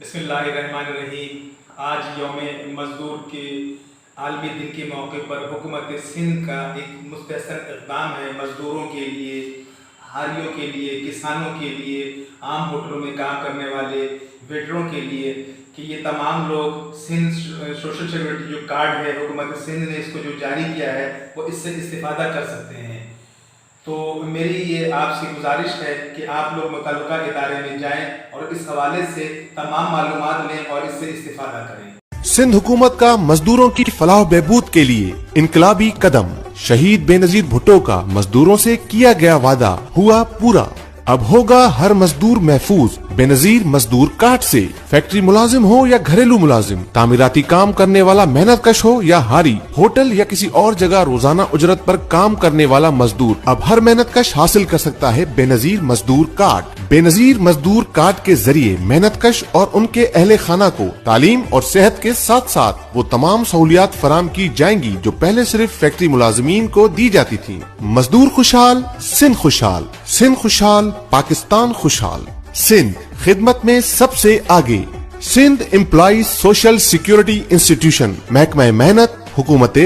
بسم اللہ الرحمن الرحیم۔ آج یوم مزدور کے عالمی دن کے موقع پر حکومت سندھ کا ایک مستحسن اقدام ہے مزدوروں کے لیے، حاریوں کے لیے، کسانوں کے لیے، عام ہوٹلوں میں کام کرنے والے ویٹروں کے لیے کہ یہ تمام لوگ سندھ سوشل سیکورٹی جو کارڈ ہے حکومت سندھ نے اس کو جو جاری کیا ہے وہ اس سے استفادہ کر سکتے ہیں۔ تو میری یہ آپ سے گزارش ہے کہ آپ لوگ متعلقہ ادارے میں جائیں اور اس حوالے سے تمام معلومات لیں اور اس سے استفادہ کریں۔ سندھ حکومت کا مزدوروں کی فلاح و بہبود کے لیے انقلابی قدم۔ شہید بے نظیر بھٹو کا مزدوروں سے کیا گیا وعدہ ہوا پورا۔ اب ہوگا ہر مزدور محفوظ بے نظیر مزدور کارڈ سے۔ فیکٹری ملازم ہو یا گھریلو ملازم، تعمیراتی کام کرنے والا محنت کش ہو یا ہاری، ہوٹل یا کسی اور جگہ روزانہ اجرت پر کام کرنے والا مزدور، اب ہر محنت کش حاصل کر سکتا ہے بے نظیر مزدور کارڈ۔ بے نظیر مزدور کارڈ کے ذریعے محنت کش اور ان کے اہل خانہ کو تعلیم اور صحت کے ساتھ ساتھ وہ تمام سہولیات فراہم کی جائیں گی جو پہلے صرف فیکٹری ملازمین کو دی جاتی تھیں۔ مزدور خوشحال، سندھ خوشحال، سندھ خوشحال، پاکستان خوشحال۔ سندھ خدمت میں سب سے آگے۔ Sindh employees social security institution, محکمہ محنت، حکومت